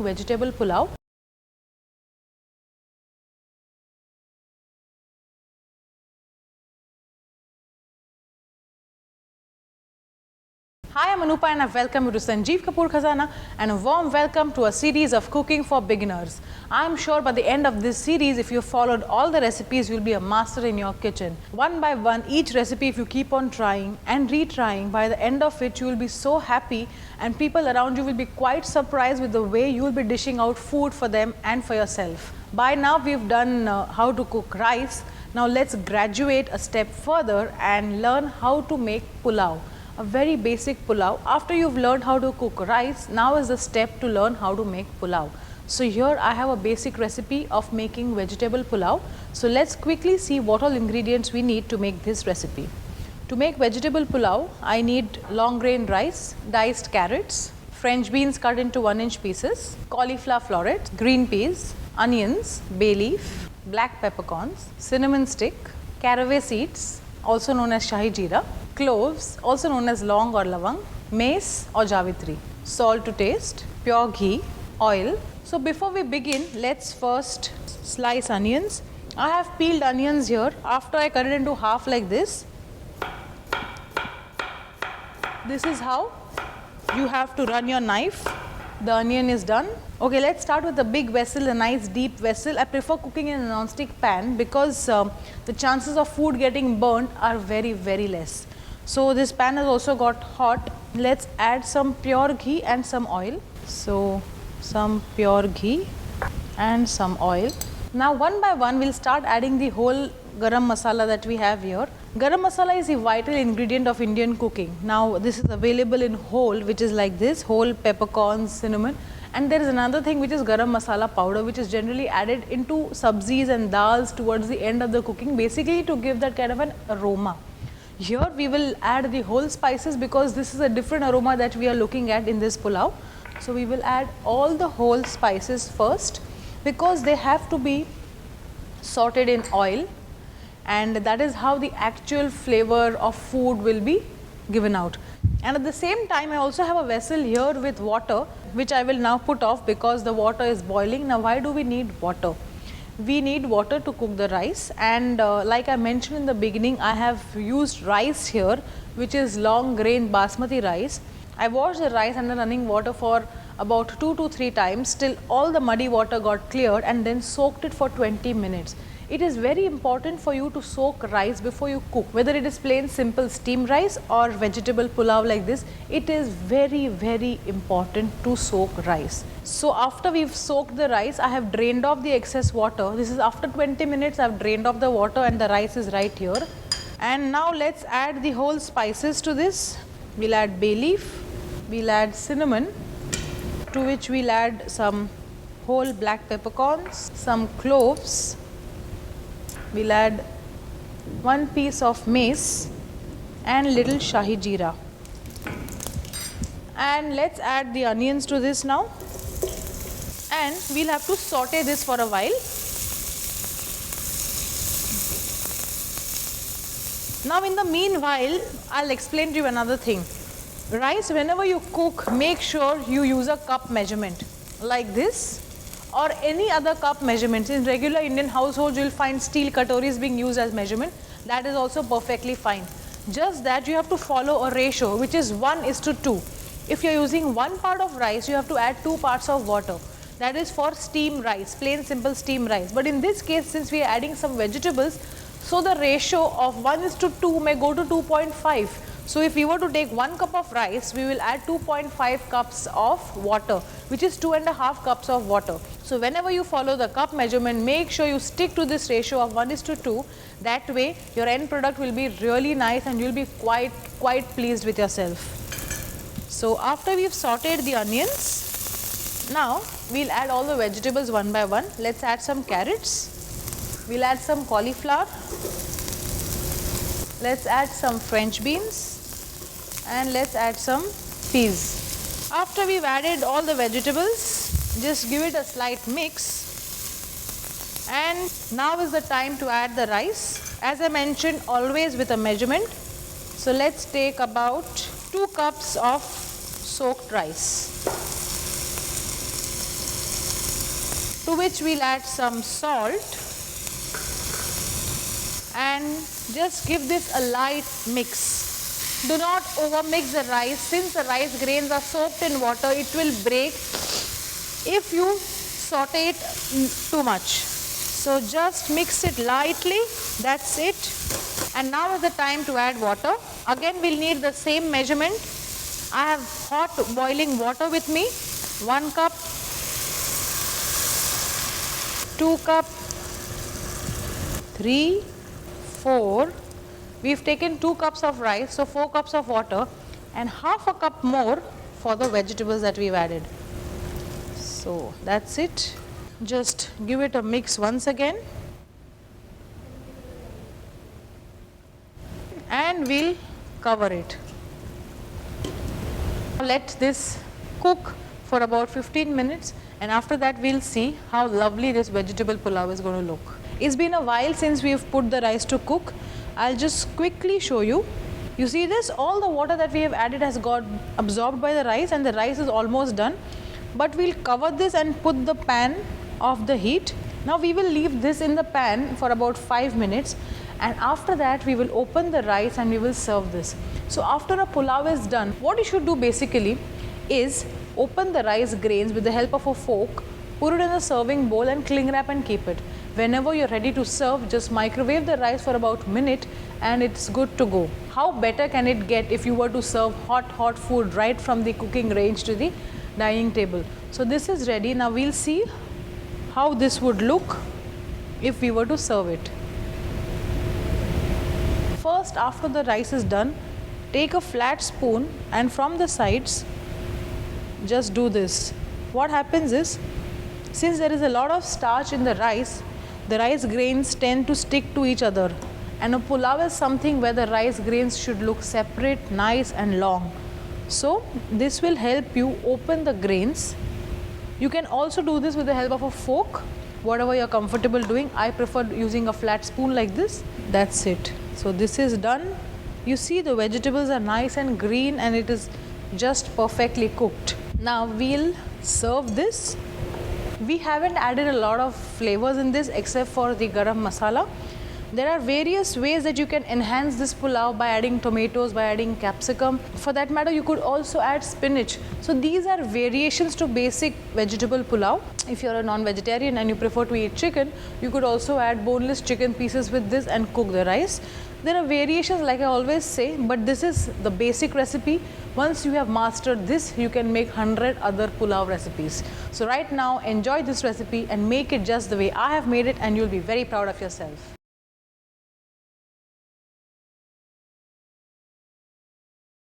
vegetable pulao. Hi, I'm Anupa and I welcome you to Sanjeev Kapoor Khazana and a warm welcome to a series of cooking for beginners. I'm sure by the end of this series, if you followed all the recipes, you'll be a master in your kitchen. One by one, each recipe, if you keep on trying and retrying, by the end of it, you will be so happy and people around you will be quite surprised with the way you will be dishing out food for them and for yourself. By now, we've done how to cook rice. Now let's graduate a step further and learn how to make pulao. A very basic pulao. After you've learned how to cook rice, now is the step to learn how to make pulao. So here I have a basic recipe of making vegetable pulao. So let's quickly see what all ingredients we need to make this recipe. To make vegetable pulao, I need long grain rice, diced carrots, French beans cut into 1-inch pieces, cauliflower florets, green peas, onions, bay leaf, black peppercorns, cinnamon stick, caraway seeds, also known as shahi jeera, cloves, also known as long or lavang, mace or javitri, salt to taste, pure ghee, oil. So before we begin, let's first slice onions. I have peeled onions here. After I cut it into half like this is how you have to run your knife. The onion is done. Okay, let's start with a big vessel, a nice deep vessel. I prefer cooking in a non-stick pan because the chances of food getting burnt are very, very less. So this pan has also got hot. Let's add some pure ghee and some oil. So some pure ghee and some oil. Now one by one we'll start adding the whole garam masala that we have here. Garam masala is a vital ingredient of Indian cooking. Now this is available in whole, which is like this, whole peppercorns, cinnamon. And there is another thing which is garam masala powder, which is generally added into sabzis and dals towards the end of the cooking, basically to give that kind of an aroma. Here we will add the whole spices because this is a different aroma that we are looking at in this pulao. So we will add all the whole spices first because they have to be sauteed in oil, and that is how the actual flavor of food will be given out. And at the same time, I also have a vessel here with water, which I will now put off because the water is boiling. Now why do we need water? We need water to cook the rice, and like I mentioned in the beginning, I have used rice here, which is long grain basmati rice. I washed the rice under running water for about 2 to 3 times till all the muddy water got cleared, and then soaked it for 20 minutes. It is very important for you to soak rice before you cook, whether it is plain simple steamed rice or vegetable pulao like this. It is very, very important to soak rice. So after we've soaked the rice, I have drained off the excess water. This is after 20 minutes, I've drained off the water and the rice is right here. And now let's add the whole spices to this. We'll add bay leaf, we'll add cinnamon, to which we'll add some whole black peppercorns, some cloves, we'll add 1 piece of mace and little shahi jeera. And let's add the onions to this now, and we'll have to saute this for a while. Now in the meanwhile, I'll explain to you another thing. Rice, whenever you cook, make sure you use a cup measurement like this or any other cup measurements. In regular Indian households, you will find steel katoris being used as measurement. That is also perfectly fine. Just that you have to follow a ratio which is 1:2. If you are using 1 part of rice, you have to add 2 parts of water. That is for steamed rice, plain simple steamed rice. But in this case, since we are adding some vegetables, so the ratio of 1:2 may go to 2.5. So if we were to take 1 cup of rice, we will add 2.5 cups of water, which is 2.5 cups of water. So whenever you follow the cup measurement, make sure you stick to this ratio of 1:2. That way your end product will be really nice and you will be quite pleased with yourself. So after we've sauteed the onions, now we'll add all the vegetables one by one. Let's add some carrots. We'll add some cauliflower. Let's add some French beans. And let's add some peas. After we've added all the vegetables, just give it a slight mix. And now is the time to add the rice. As I mentioned, always with a measurement. So let's take about 2 cups of soaked rice. to which we'll add some salt and just give this a light mix. Do not overmix the rice. Since the rice grains are soaked in water, it will break if you saute it too much. So just mix it lightly, that's it. And now is the time to add water. Again we'll need the same measurement. I have hot boiling water with me. 1 cup, 2 cup, 3, 4. We've taken 2 cups of rice, so 4 cups of water, and half a cup more for the vegetables that we've added. So that's it. Just give it a mix once again. And we'll cover it. Let this cook for about 15 minutes, and after that we'll see how lovely this vegetable pulao is going to look. It's been a while since we've put the rice to cook. I'll just quickly show you. You see this? All the water that we have added has got absorbed by the rice, and the rice is almost done. But we'll cover this and put the pan off the heat. Now we will leave this in the pan for about 5 minutes, and after that we will open the rice and we will serve this. So after a pulao is done, what you should do basically is open the rice grains with the help of a fork, put it in a serving bowl and cling wrap and keep it. Whenever you're ready to serve, just microwave the rice for about a minute and it's good to go. How better can it get if you were to serve hot food right from the cooking range to the dining table? So this is ready. Now we'll see how this would look if we were to serve it. First, after the rice is done, take a flat spoon and from the sides just do this. What happens is, since there is a lot of starch in the rice grains tend to stick to each other, and a pulao is something where the rice grains should look separate, nice and long. So this will help you open the grains. You can also do this with the help of a fork, whatever you're comfortable doing. I prefer using a flat spoon like this. That's it. So this is done. You see the vegetables are nice and green and it is just perfectly cooked. Now we'll serve this. We haven't added a lot of flavors in this except for the garam masala. There are various ways that you can enhance this pulao by adding tomatoes, by adding capsicum. For that matter, you could also add spinach. So these are variations to basic vegetable pulao. If you're a non-vegetarian and you prefer to eat chicken, you could also add boneless chicken pieces with this and cook the rice. There are variations, like I always say, but this is the basic recipe. Once you have mastered this, you can make 100 other pulao recipes. So right now, enjoy this recipe and make it just the way I have made it, and you'll be very proud of yourself.